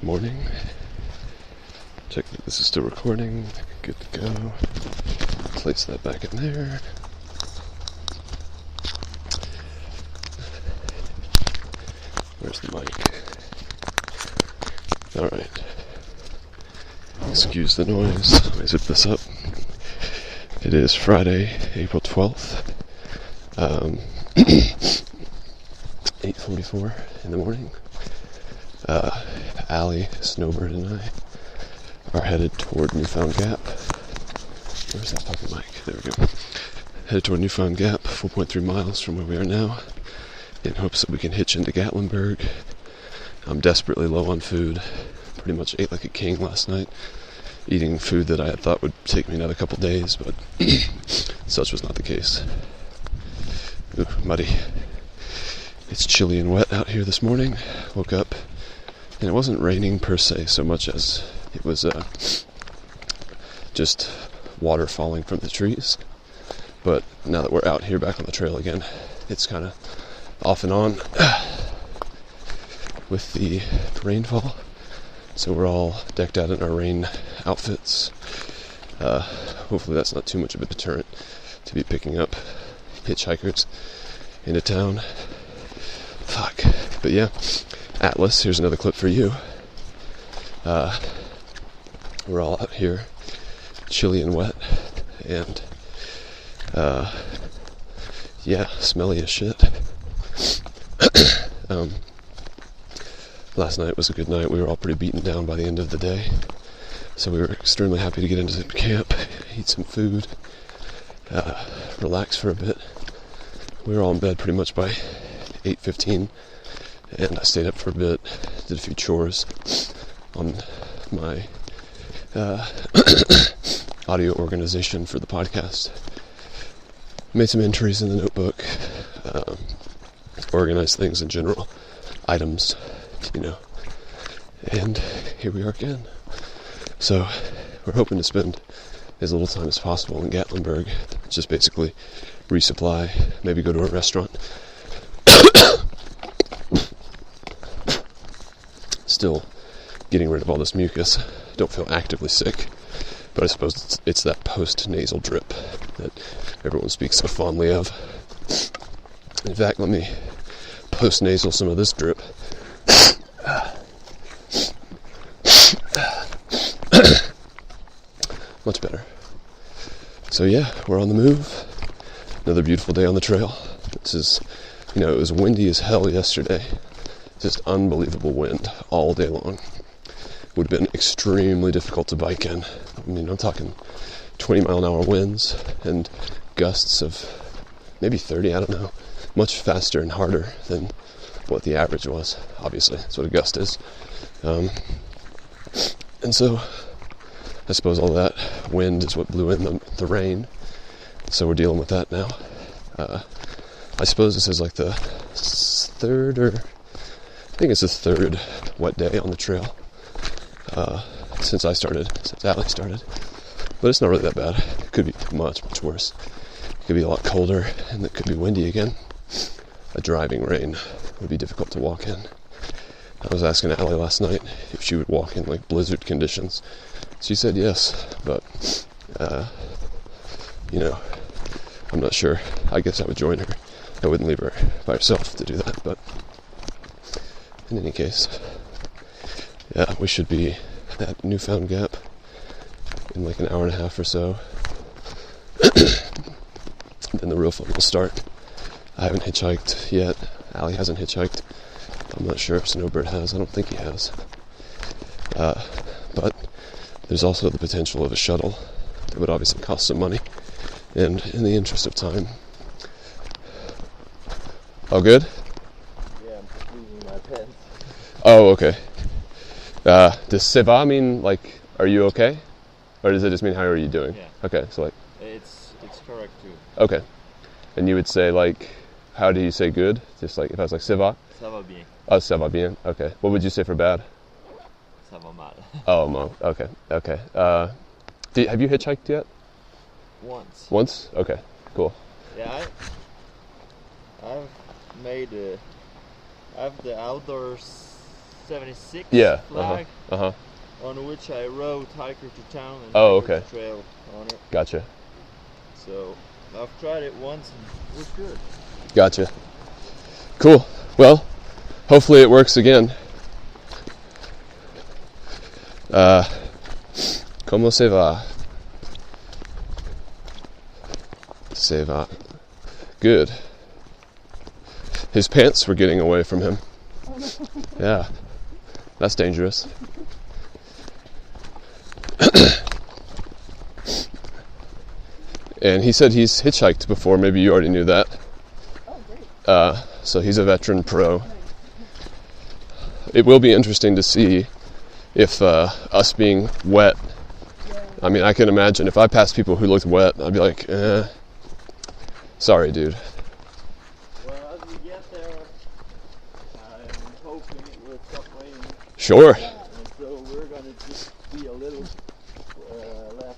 Morning. Check that this is still recording. Good to go. Place that back in there. Where's the mic? Alright. Excuse the noise. Let me zip this up. It is Friday, April 12th. 8:44 in the morning. Allie, Snowbird, and I are headed toward Newfound Gap. Where's that fucking mic? There we go. Headed toward Newfound Gap, 4.3 miles from where we are now, in hopes that we can hitch into Gatlinburg. I'm desperately low on food. Pretty much ate like a king last night, eating food that I had thought would take me another couple days, but such was not the case. Ooh, muddy. It's chilly and wet out here this morning. Woke up, and it wasn't raining per se so much as it was just water falling from the trees. But now that we're out here back on the trail again, it's kind of off and on with the rainfall. So we're all decked out in our rain outfits. Hopefully that's not too much of a deterrent to be picking up hitchhikers into town. Fuck. But yeah, Atlas, here's another clip for you. We're all out here, chilly and wet, and yeah, smelly as shit. Last night was a good night. We were all pretty beaten down by the end of the day, so we were extremely happy to get into camp, eat some food, relax for a bit. We were all in bed pretty much by 8:15, and I stayed up for a bit, did a few chores on my audio organization for the podcast, made some entries in the notebook, organized things in general, items, and here we are again. So we're hoping to spend as little time as possible in Gatlinburg, just basically resupply, maybe go to a restaurant. Still getting rid of all this mucus. Don't feel actively sick, but I suppose it's that post-nasal drip that everyone speaks so fondly of. In fact, let me post-nasal some of this drip. Much better. So yeah, we're on the move. Another beautiful day on the trail. This is, it was windy as hell yesterday. Just unbelievable wind all day long. Would have been extremely difficult to bike in. I'm talking 20-mile-an-hour winds and gusts of maybe 30, I don't know. Much faster and harder than what the average was. Obviously, that's what a gust is. And so, I suppose all that wind is what blew in the rain. So we're dealing with that now. I suppose this is like the third wet day on the trail since Allie started. But it's not really that bad. It could be much worse. It could be a lot colder, and it could be windy again. A driving rain would be difficult to walk in. I was asking Allie last night if she would walk in like blizzard conditions. She said yes, but I'm not sure. I guess I would join her. I wouldn't leave her by herself to do that, but in any case, yeah, we should be at Newfound Gap in like an hour and a half or so. Then the real fun will start. I haven't hitchhiked yet. Allie hasn't hitchhiked. I'm not sure if Snowbird has. I don't think he has. But there's also the potential of a shuttle that would obviously cost some money. And in the interest of time... Oh, good? Yeah, I'm just losing my pants. Oh, okay. Does Seva mean, like, are you okay? Or does it just mean, how are you doing? Yeah. Okay, so, like... It's correct, too. Okay. And you would say, like, how do you say good? Just, like, if I was like, Seva? Ça va bien. Oh, ça va bien. Okay. What would you say for bad? Ça va mal. Oh, mal. Okay. Okay. Have you hitchhiked yet? Once. Once? Okay. Cool. Yeah, I've made I have the outdoors 76 Yeah. flag, Uh-huh. on which I rode hiker to town and Oh, hiker okay. to trail on it. Gotcha. So I've tried it once and it was good. Gotcha. Cool. Well, hopefully it works again. ¿Cómo se va? Se va. Good. His pants were getting away from him. Yeah. That's dangerous. And he said he's hitchhiked before. Maybe you already knew that. Oh, great. So he's a veteran pro. It will be interesting to see if us being wet, I mean, I can imagine if I passed people who looked wet, I'd be like, sorry, dude. Well, as we get there, I'm hoping it will stop raining. Sure. And so we're going to just be a little less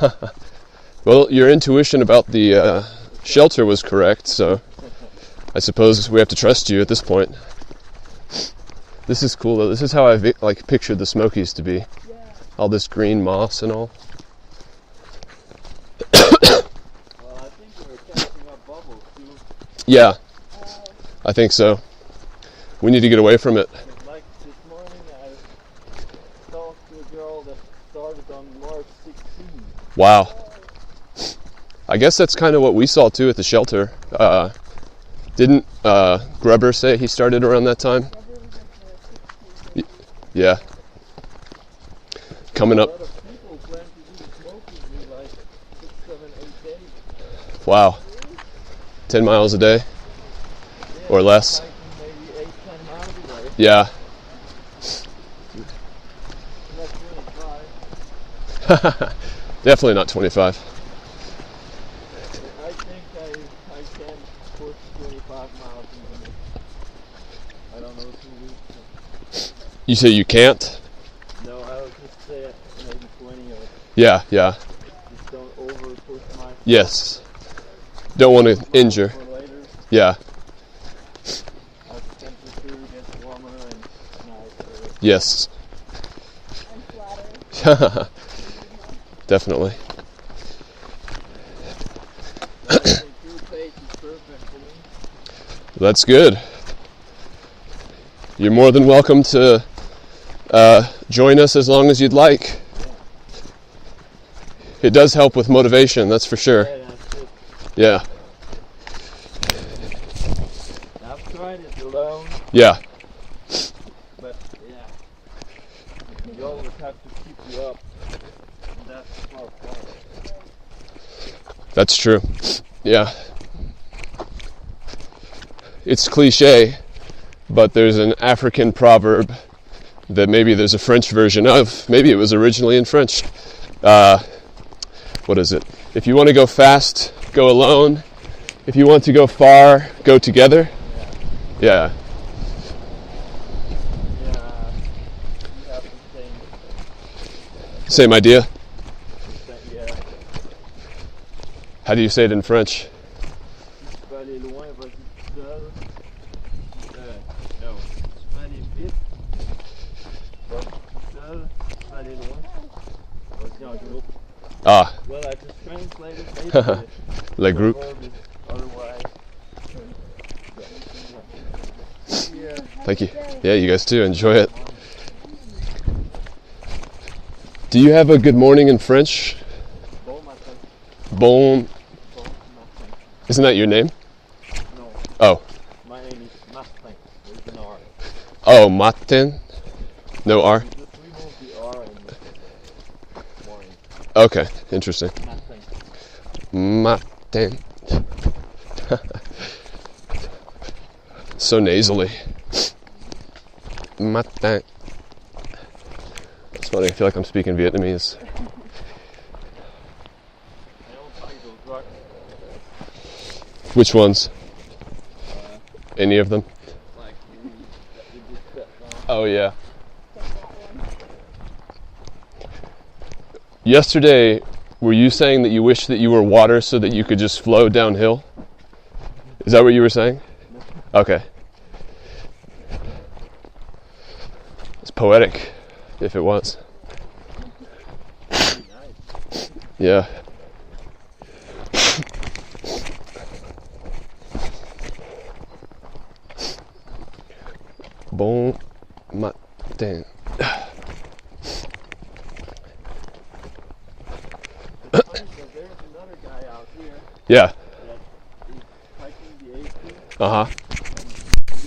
wet. Well, your intuition about the shelter was correct, so I suppose we have to trust you at this point. This is cool, though. This is how I pictured the Smokies to be. Yeah. All this green moss and all. Well, I think we're catching up bubbles too. Yeah, I think so. We need to get away from it. Like this morning, I talked to a girl that started on March 16. Wow. I guess that's kind of what we saw too at the shelter. Didn't Grubber say he started around that time? Yeah. Coming A up. lot of people plan to do smoking in like 6, 7, 8 days. Wow. 10 miles a day Yeah, or less. hiking maybe 8, 10 miles a day. Yeah. Not 25. Definitely not 25. I think I can push 25 miles in the I don't know, 2 weeks. You say you can't? No, I would just say maybe 20 or Yeah, yeah. just don't over push myself. Yes. Don't want to injure. For later, Yeah. as the temperature gets warmer and nicer. Yes. I'm flattered. Definitely. I think your pace is perfect for me. That's good. You're more than welcome to join us as long as you'd like. It does help with motivation, that's for sure. Yeah, that's it. Yeah. I've tried it alone, Yeah. but yeah, you always have to keep you up. And that's the hard part. That's true. Yeah. It's cliche, but there's an African proverb that maybe there's a French version of. Maybe it was originally in French. What is it? If you want to go fast, go alone. If you want to go far, go together. Yeah. Yeah, you have the Same idea. yeah. How do you say it in French? Si tu peux aller loin, vas-y tout seul. Non, si tu peux aller vite, vas-y tout seul. Si tu peux aller loin, vas-y en groupe. Ah, Well, I just translated basically. le groupe. Otherwise. Yeah. Thank you. Yeah, you guys too. Enjoy it. Do you have a good morning in French? Bon matin. Bon. Bon matin. Isn't that your name? No, Oh. my name is Martin. There's an R. Oh, Martin. No R. You just remove the R in the morning. Okay, interesting. Martin. Martin. So nasally. Martin. It's funny, I feel like I'm speaking Vietnamese. I don't like those rocks. Which ones? Any of them? Like we just stepped on. Oh, yeah. Yesterday, were you saying that you wish that you were water so that you could just flow downhill? Is that what you were saying? Okay. poetic if it was. Yeah. Bon matin. There's another guy out here Yeah. that is hiking the AP. Uh-huh. His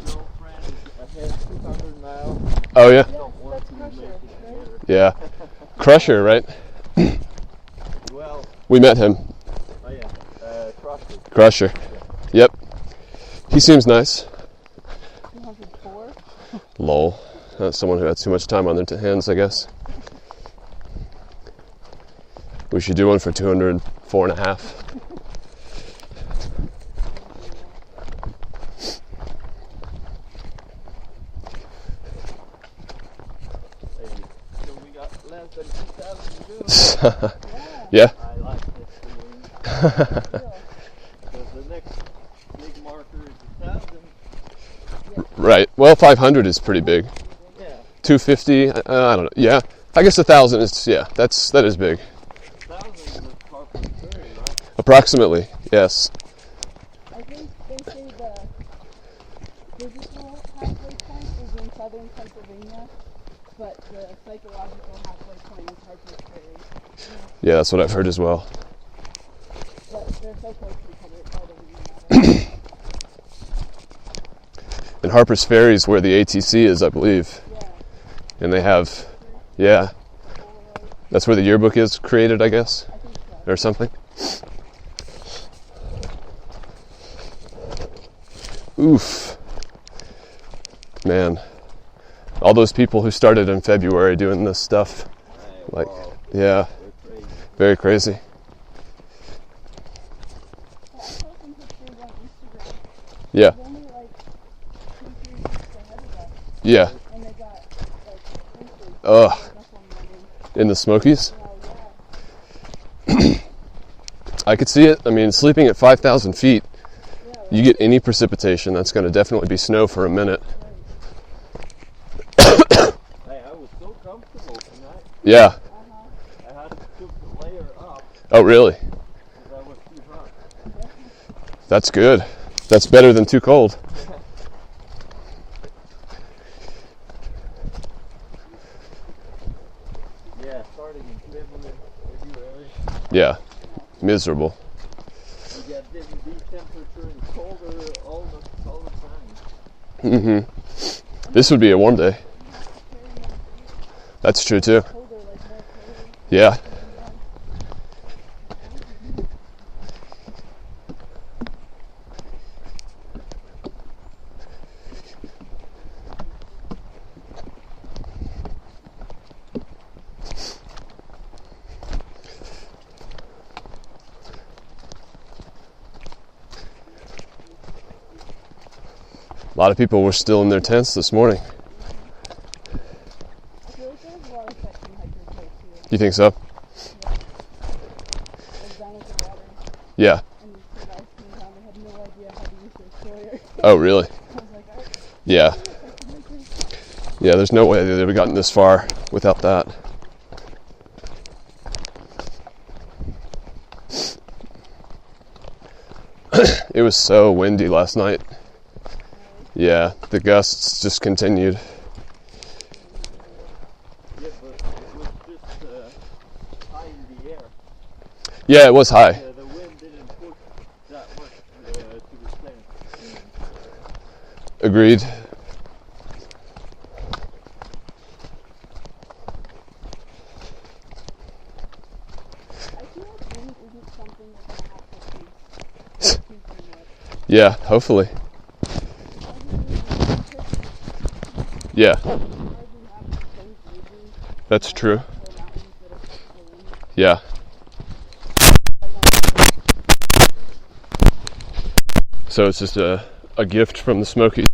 girlfriend is ahead 200 miles. Oh, yeah? Don't want to make it together. Yeah. Crusher, right? Well, We met him. oh yeah, Crusher. Crusher. Yep. He seems nice. 204? Lol. That's someone who had too much time on their hands, I guess. We should do one for 204 and a half. Hey, so we got less than 2,000 to do. Yeah. I like this feeling. Because the next big marker is 1,000. Right. Well, 500 is pretty big. Yeah, 250, I don't know. Yeah. I guess 1,000 is, yeah, that is big. 1,000 is a Harper's Ferry, right? Approximately, yes. I think they say the physical halfway point is in southern Pennsylvania, but the psychological halfway point is Harper's Ferry. Yeah, that's what I've heard as well. But they're so close to each other, it probably doesn't even matter. And Harper's Ferry is where the ATC is, I believe. Yeah. And they have, yeah, that's where the yearbook is created, I guess, I think so. or something. Oof. Man. All those people who started in February doing this stuff. Like, Wow, yeah, they're crazy. very crazy. I saw some pictures on Instagram. Yeah, There's only like 2-3 weeks ahead of us, yeah. and they got like printed Ugh. up on Monday. In the Smokies. Oh yeah. I could see it. I mean, sleeping at 5,000 feet, Yeah, you get any precipitation, that's going to definitely be snow for a minute. Hey, I was so comfortable tonight. Yeah. I had to put the layer up Oh, really? because I was too hot. That's good. That's better than too cold. Yeah, starting in February. Yeah. Miserable. You get this temperature and colder all the time. Mm-hmm. This would be a warm day. That's true too. colder, like more colder. Yeah. A lot of people were still in their tents this morning. I feel like there's a lot of section hikers there too. You think so? Like down at the water, Yeah. and the guys came down, they had no idea how to use their sawyer. Oh, really? I was like, alright, Yeah. section hikers. Yeah, there's no way they'd have gotten this far without that. It was so windy last night. Yeah, the gusts just continued. Yeah, but it was just high in the air. Yeah, it was high. The wind didn't push that much to the tent. Agreed. I feel like wind isn't something we're gonna have to face too much. Yeah, hopefully. Yeah, that's true. Yeah. So it's just a gift from the Smokies.